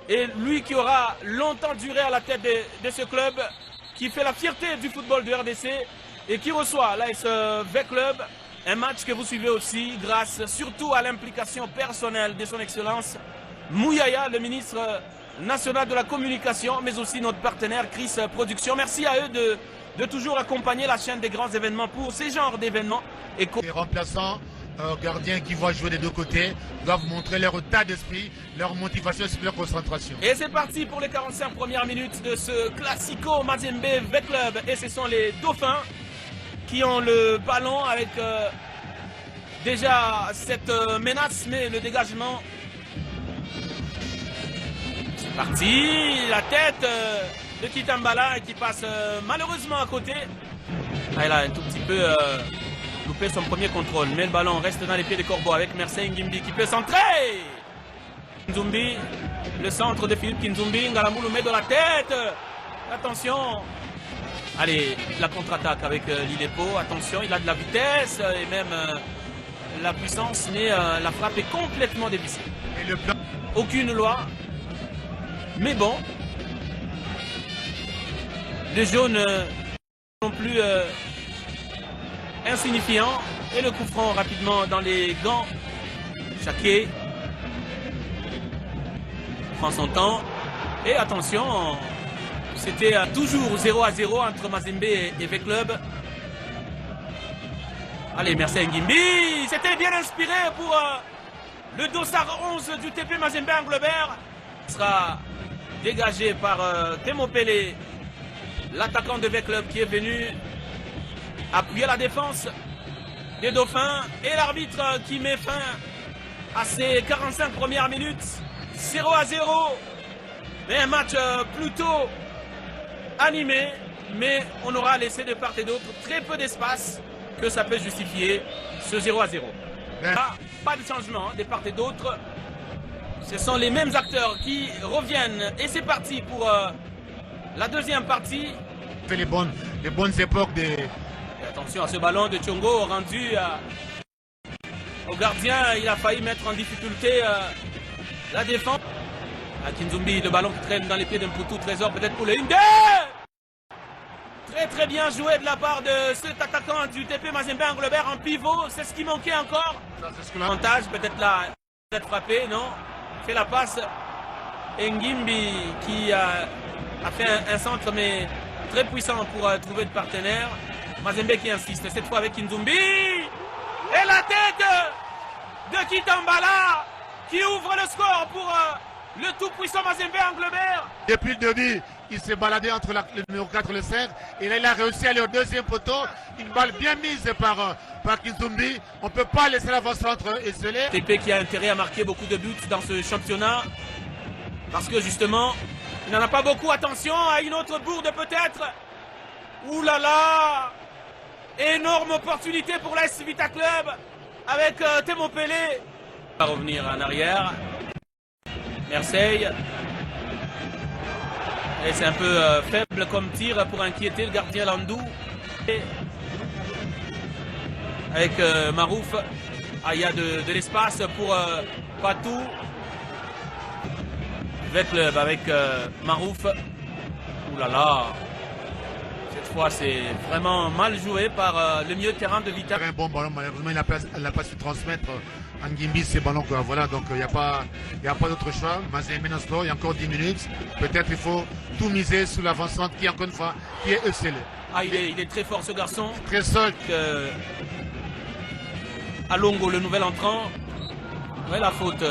Et lui qui aura longtemps duré à la tête de ce club, qui fait la fierté du football de RDC et qui reçoit l'AS V-Club. Un match que vous suivez aussi grâce surtout à l'implication personnelle de son Excellence Mouyaya, le ministre national de la communication, mais aussi notre partenaire Chris Production. Merci à eux de toujours accompagner la chaîne des grands événements pour ces genres d'événements. Les remplaçants, gardiens qui vont jouer des deux côtés, doivent montrer leur état d'esprit, leur motivation et leur concentration. Et c'est parti pour les 45 premières minutes de ce Classico Mazembe V-Club. Et ce sont les Dauphins qui ont le ballon avec déjà cette menace, mais le dégagement. C'est parti, la tête de Kitambala qui passe malheureusement à côté. Ah, il a un tout petit peu loupé son premier contrôle, mais le ballon reste dans les pieds des Corbeaux avec Mercedes Ngimbi qui peut centrer. Kinzumbi, le centre de Philippe Kinzumbi, Ngalamou met de la tête. Attention. Allez, la contre-attaque avec l'Ilepo. Attention, il a de la vitesse et même la puissance, mais la frappe est complètement dévissée. Aucune loi. Mais bon, les jaunes non plus insignifiants. Et le coup franc rapidement dans les gants. Chaquet prend son temps. Et attention, c'était toujours 0-0 entre Mazembe et V-Club. Allez, merci Ngimbi. C'était bien inspiré pour le dossard 11 du TP Mazembe Anglebert. Il sera dégagé par Temo Pelé, l'attaquant de V-Club qui est venu appuyer la défense des Dauphins. Et l'arbitre qui met fin à ces 45 premières minutes. 0-0. Mais un match plutôt animé, mais on aura laissé de part et d'autre très peu d'espace que ça peut justifier ce 0-0. Pas de changement de part et d'autre. Ce sont les mêmes acteurs qui reviennent et c'est parti pour la deuxième partie. Fait les bonnes époques des... Et attention à ce ballon de Tchongo rendu au gardien. Il a failli mettre en difficulté la défense. À Kinzumbi, le ballon qui traîne dans les pieds d'un poutou, Trésor peut-être pour le 1-2. Très bien joué de la part de cet attaquant du TP Mazembe Anglebert en pivot. C'est ce qui manquait encore. Avantage, peut-être là, peut-être frappé, non. Fait la passe. Ngimbi qui a fait un centre mais très puissant pour trouver de partenaire. Mazembe qui insiste, cette fois avec Kinzumbi. Et la tête de Kitambala qui ouvre le score pour le tout-puissant Mazembe Anglebert. Depuis le début, il s'est baladé entre le numéro 4 et le 5. Et là, il a réussi à aller au deuxième poteau. Une balle bien mise par Kinzumbi. On ne peut pas laisser l'avant-centre esselé. TP qui a intérêt à marquer beaucoup de buts dans ce championnat. Parce que justement, il n'en a pas beaucoup. Attention à une autre bourde peut-être. Ouh là là. Énorme opportunité pour l'AS Vita Club. Avec Temo Pelé. On va revenir en arrière. Marseille. Et c'est un peu faible comme tir pour inquiéter le gardien Landou. Et avec Marouf. Ah, il y a de l'espace pour Patou. V-Club avec Marouf. Ouh là là. Cette fois, c'est vraiment mal joué par le milieu de terrain de Vita. Un bon ballon, malheureusement, il n'a pas su transmettre à Ngimbi ces ballons. Voilà, donc il n'y a pas d'autre choix. Mazembe il y a encore 10 minutes. Peut-être il faut tout miser sur l'avancante qui, encore une fois, qui est esselé. Ah, il est très fort ce garçon. Très solide. Alongo, le nouvel entrant. Ouais, la faute.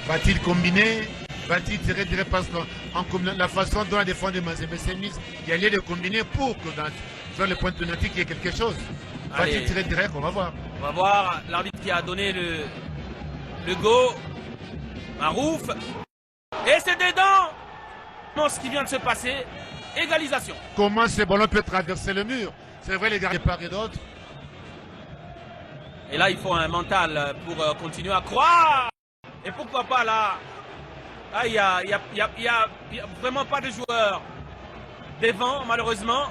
Va-t-il combiner? Va-t-il tirer des passes la façon dont la défense de Mazembe s'est mise? Il y a lieu de combiner pour que dans le point de penalty il y ait quelque chose. Va-t-il tirer direct? On va voir. On va voir l'arbitre qui a donné le go. Marouf. Et c'est dedans. Ce qui vient de se passer. Égalisation. Comment ce ballon peut traverser le mur? C'est vrai, les gars, de part et d'autre. Et là, il faut un mental pour continuer à croire. Et pourquoi pas là? Ah, il y a vraiment pas de joueurs devant, malheureusement.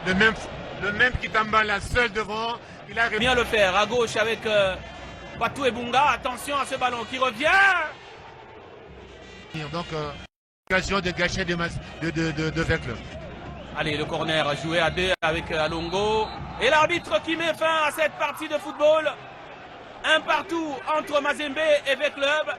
Le même Kitambala seul devant. Il a bien le faire à gauche avec Patou Ebunga, attention à ce ballon qui revient. Donc, occasion de gâcher de Vecleur. Allez, le corner joué à 2 avec Alongo. Et l'arbitre qui met fin à cette partie de football. Un partout entre Mazembe et Veclub.